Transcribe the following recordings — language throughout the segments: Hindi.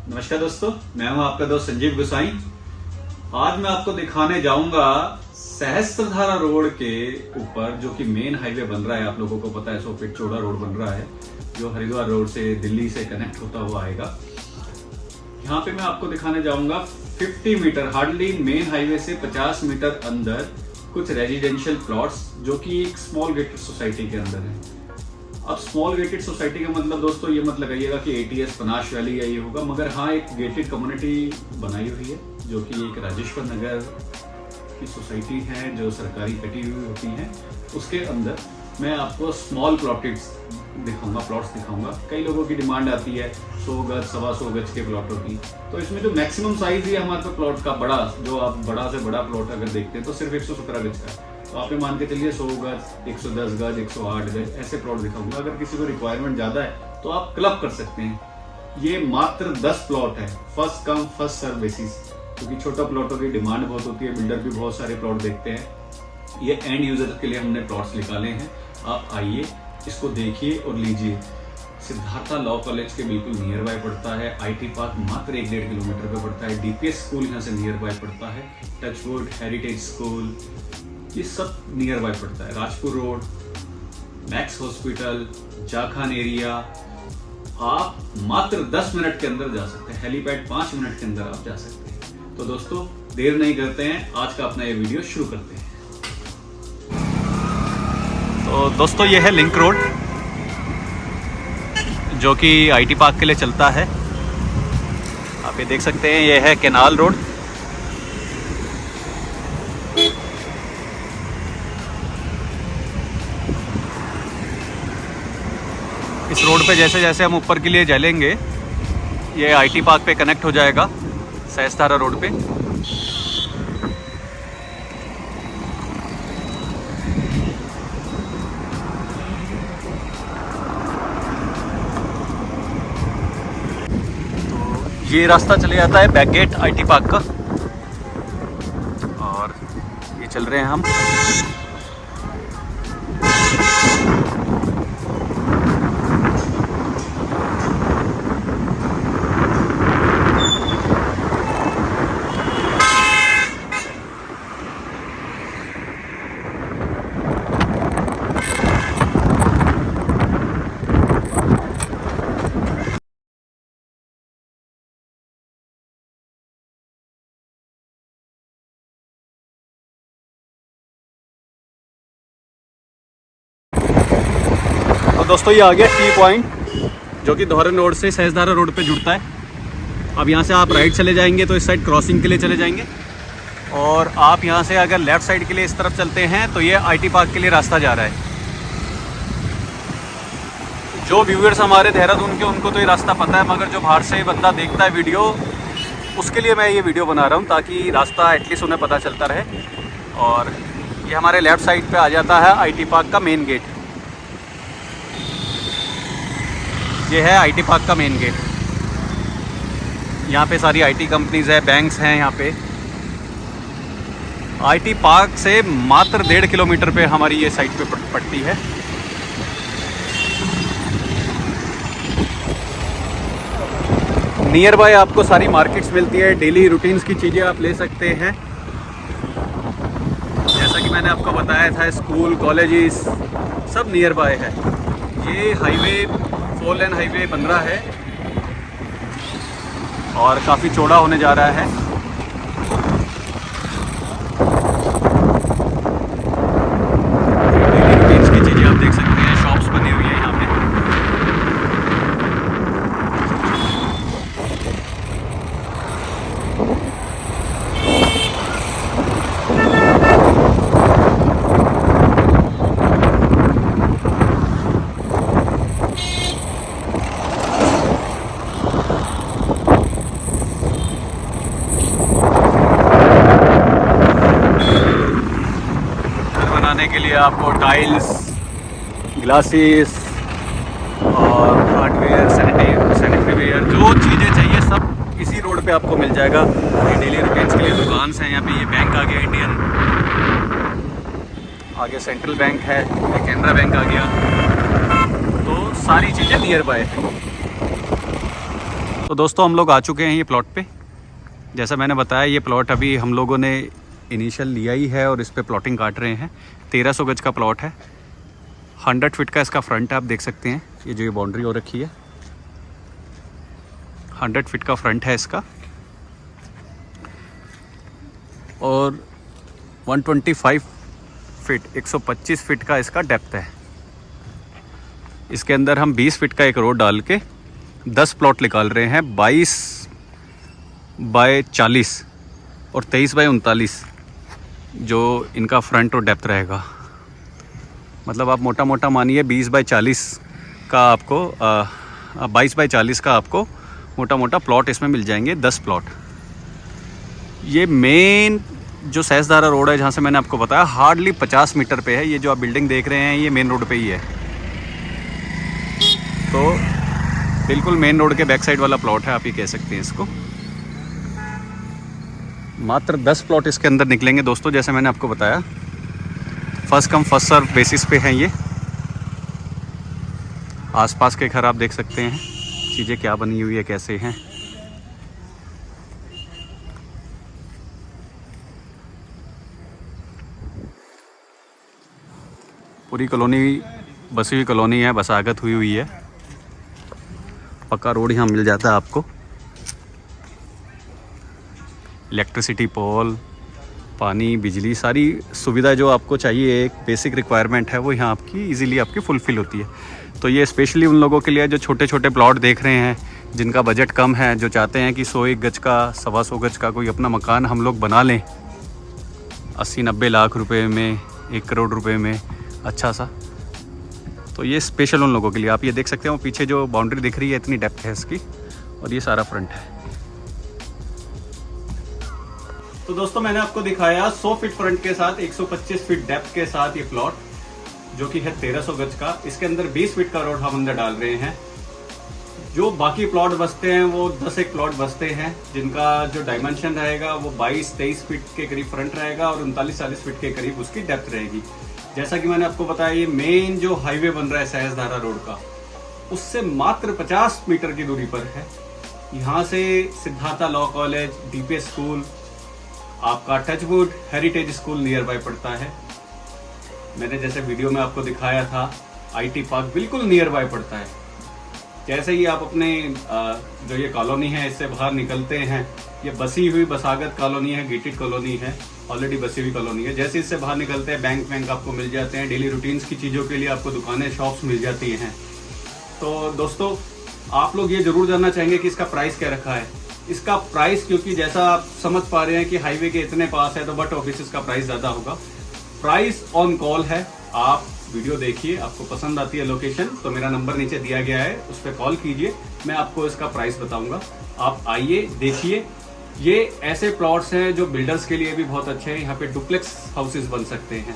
नमस्कार दोस्तों, मैं हूं आपका दोस्त संजीव गोसाई। आज मैं आपको दिखाने जाऊंगा सहस्त्रधारा रोड के ऊपर, जो कि मेन हाईवे बन रहा है। आप लोगों को पता है 100 फीट चौड़ा रोड बन रहा है, जो हरिद्वार रोड से दिल्ली से कनेक्ट होता हुआ आएगा। यहाँ पे मैं आपको दिखाने जाऊंगा 50 मीटर हार्डली मेन हाईवे से 50 मीटर अंदर कुछ रेजिडेंशियल प्लॉट्स, जो कि एक स्मॉल गेटेड सोसाइटी के अंदर है। अब स्मॉल गेटेड सोसाइटी का मतलब दोस्तों ये मत लगाइएगा कि ATS पनाश वैली या ये होगा, मगर हाँ एक गेटेड कम्युनिटी बनाई हुई है, जो कि एक राजेश्वर नगर की सोसाइटी है, जो सरकारी कटी हुई होती है। उसके अंदर मैं आपको स्मॉल प्लॉट्स दिखाऊंगा। कई लोगों की डिमांड आती है 100 गज 125 गज के प्लॉटों की, तो इसमें जो मैक्सिमम साइज है हमारे पास प्लॉट का बड़ा, जो आप बड़ा से बड़ा प्लॉट अगर देखते हैं तो सिर्फ 117 गज का है। तो आप ये मान के चलिए 100 गज 110 गज 108 गज ऐसे प्लॉट दिखाऊंगा। अगर किसी को रिक्वायरमेंट ज्यादा है तो आप क्लब कर सकते हैं। ये मात्र 10 प्लॉट है, first come first serve basis, क्योंकि छोटा प्लॉटों की डिमांड बहुत होती है, बिल्डर भी बहुत सारे प्लॉट देखते हैं। ये एंड यूजर के लिए हमने प्लॉट्स निकाले हैं। आप आइए, इसको देखिए और लीजिए। सिद्धार्था लॉ कॉलेज के बिल्कुल नियर बाय पड़ता है। IT पार्क मात्र 1-1.5 किलोमीटर पे पड़ता है। DPS स्कूल यहाँ से नियर बाय पड़ता है। टचवुड, हेरिटेज स्कूल, ये सब नियर बाय पड़ता है। Rajpur road, Max hospital, Jakhan area, आप मात्र 10 मिनट के अंदर जा सकते हैं। हेलीपैड 5 मिनट के अंदर आप जा सकते हैं। तो दोस्तों देर नहीं करते हैं, आज का अपना ये वीडियो शुरू करते हैं। तो दोस्तों ये है लिंक रोड, जो कि IT पार्क के लिए चलता है। आप ये देख सकते हैं, ये है कैनाल रोड। इस रोड पे जैसे जैसे हम ऊपर के लिए चलेंगे, ये IT पार्क पे कनेक्ट हो जाएगा सहस्त्रधारा रोड पे। ये रास्ता चले जाता है बैक गेट IT पार्क का, और ये चल रहे हैं हम। तो दोस्तों ये आ गया टी पॉइंट, जो कि धौरन रोड से सहस्त्रधारा रोड पे जुड़ता है। अब यहाँ से आप राइट चले जाएंगे तो इस साइड क्रॉसिंग के लिए चले जाएंगे, और आप यहाँ से अगर लेफ़्ट साइड के लिए इस तरफ चलते हैं तो ये IT पार्क के लिए रास्ता जा रहा है। जो व्यूअर्स हमारे देहरादून के, उनको तो ये रास्ता पता है, मगर जो बाहर से बंदा देखता है वीडियो, उसके लिए मैं ये वीडियो बना रहा हूँ, ताकि रास्ता एटलीस्ट उन्हें पता चलता रहे। और ये हमारे लेफ़्ट साइड पे आ जाता है IT पार्क का मेन गेट। ये है IT पार्क का मेन गेट। यहाँ पे सारी IT कंपनीज है, बैंक्स हैं यहाँ पे। IT पार्क से मात्र 1.5 किलोमीटर पे हमारी ये साइट पे पड़ती है। नियर बाय आपको सारी मार्केट्स मिलती है, डेली रूटीन्स की चीज़ें आप ले सकते हैं। जैसा कि मैंने आपको बताया था, स्कूल कॉलेजेस सब नियर बाय है। ये हाईवे 4 लेन हाईवे बन रहा है और काफ़ी चौड़ा होने जा रहा है। रूटीन्स की चीज़ें आप देख सकते हैं, शॉप्स बनी हुई है यहाँ पे। के लिए आपको टाइल्स, ग्लासेस और हार्डवेयर, सैनिटरी वेयर, जो चीज़ें चाहिए सब इसी रोड पे आपको मिल जाएगा। ये डेली रूटीन्स के लिए दुकान हैं यहाँ पे। ये बैंक आ गया इंडियन, आगे सेंट्रल बैंक है, ये कैनरा बैंक आ गया। तो सारी चीज़ें नियर बाय है। तो दोस्तों हम लोग आ चुके हैं ये प्लॉट पे। जैसा मैंने बताया ये प्लॉट अभी हम लोगों ने इनिशियल लिया ही है और इस पे प्लॉटिंग काट रहे हैं। 1300 गज का प्लॉट है, 100 फीट का इसका फ्रंट है। आप देख सकते हैं ये जो ये बाउंड्री हो रखी है, 100 फीट का फ्रंट है इसका और 125 फीट 125 फीट का इसका डेप्थ है। इसके अंदर हम 20 फीट का एक रोड डाल के 10 प्लॉट निकाल रहे हैं, 22 बाय 40 और 23 बाय 39 जो इनका फ्रंट और डेप्थ रहेगा। मतलब आप मोटा मोटा मानिए 20 बाय 40 का आपको 22 बाय 40 का आपको मोटा मोटा प्लॉट इसमें मिल जाएंगे, 10 प्लॉट। ये मेन जो सहस्त्रधारा रोड है जहाँ से मैंने आपको बताया हार्डली 50 मीटर पे है। ये जो आप बिल्डिंग देख रहे हैं ये मेन रोड पे ही है, तो बिल्कुल मेन रोड के बैक साइड वाला प्लॉट है, आप ये कह सकते हैं इसको। मात्र 10 प्लॉट इसके अंदर निकलेंगे दोस्तों, जैसे मैंने आपको बताया first come first serve basis पे हैं ये। आसपास के घर आप देख सकते हैं चीज़ें क्या बनी हुई है, कैसे हैं। पूरी कॉलोनी बसी हुई कॉलोनी है, बसागत हुई हुई है। पक्का रोड यहाँ मिल जाता है आपको, इलेक्ट्रिसिटी पोल, पानी, बिजली, सारी सुविधा जो आपको चाहिए, एक बेसिक रिक्वायरमेंट है वो यहाँ आपकी इजीली आपकी फुलफ़िल होती है। तो ये स्पेशली उन लोगों के लिए जो छोटे छोटे प्लॉट देख रहे हैं, जिनका बजट कम है, जो चाहते हैं कि 101 गज का 125 गज का कोई अपना मकान हम लोग बना लें 80-90 लाख रुपए में, 1 करोड़ रुपए में अच्छा सा। तो ये स्पेशल उन लोगों के लिए। आप ये देख सकते हो पीछे जो बाउंड्री दिख रही है इतनी डेप्थ है इसकी और ये सारा फ्रंट है। तो दोस्तों मैंने आपको दिखाया 100 फीट फ्रंट के साथ 125 फीट डेप्थ के साथ ये प्लॉट जो कि है 1300 गज का। इसके अंदर 20 फीट का रोड हम अंदर डाल रहे हैं। जो बाकी प्लॉट बसते हैं वो 10 एक प्लॉट बसते हैं, जिनका जो डायमेंशन रहेगा वो 22-23 फीट के करीब फ्रंट रहेगा और 39-40 फीट के करीब उसकी डेप्थ रहेगी। जैसा कि मैंने आपको बताया ये मेन जो हाईवे बन रहा है सहस्त्रधारा रोड का, उससे मात्र 50 मीटर की दूरी पर है। यहाँ से Siddhartha law college, DPS school, आपका Touchwood heritage school nearby पड़ता है। मैंने जैसे वीडियो में आपको दिखाया था आईटी पार्क बिल्कुल नियर बाय पड़ता है। जैसे ही आप अपने जो ये कॉलोनी है इससे बाहर निकलते हैं, ये बसी हुई बसागत कॉलोनी है, गेटेड कॉलोनी है, ऑलरेडी बसी हुई कॉलोनी है। जैसे इससे बाहर निकलते हैं बैंक आपको मिल जाते हैं, डेली रूटीन्स की चीज़ों के लिए आपको दुकानें, शॉप्स मिल जाती हैं। तो दोस्तों आप लोग ये जरूर जानना चाहेंगे कि इसका प्राइस क्या रखा है। इसका प्राइस, क्योंकि जैसा आप समझ पा रहे हैं कि हाईवे के इतने पास है तो बट ऑफिस का प्राइस ज़्यादा होगा। प्राइस ऑन कॉल है, आप वीडियो देखिए, आपको पसंद आती है लोकेशन तो मेरा नंबर नीचे दिया गया है, उस पर कॉल कीजिए, मैं आपको इसका प्राइस बताऊंगा। आप आइए देखिए। ये ऐसे प्लॉट्स हैं जो बिल्डर्स के लिए भी बहुत अच्छे हैं। यहाँ पे डुप्लेक्स हाउसेस बन सकते हैं।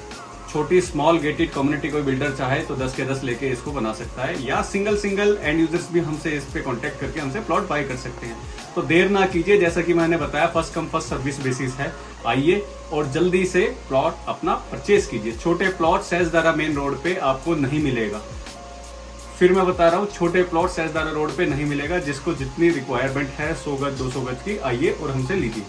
छोटी स्मॉल गेटेड कम्युनिटी कोई बिल्डर चाहे तो 10 के 10 लेके इसको बना सकता है, या सिंगल एंड यूजर्स भी हमसे इस पे कांटेक्ट करके हमसे प्लॉट बाय कर सकते हैं। तो देर ना कीजिए, जैसा कि मैंने बताया first come first service basis है। आइए और जल्दी से प्लॉट अपना परचेज कीजिए। छोटे प्लॉट सहस्त्रधारा मेन रोड पे आपको नहीं मिलेगा। फिर मैं बता रहा हूँ, छोटे प्लॉट सहस्त्रधारा रोड पे नहीं मिलेगा। जिसको जितनी रिक्वायरमेंट है 100 गज 200 गज की, आइए और हमसे लीजिए।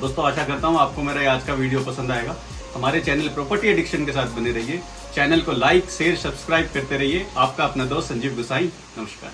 दोस्तों आशा करता हूँ आपको मेरा आज का वीडियो पसंद आएगा। हमारे चैनल प्रॉपर्टी एडिक्शन के साथ बने रहिए। चैनल को लाइक शेयर सब्सक्राइब करते रहिए। आपका अपना दोस्त संजीव गुसाई, नमस्कार।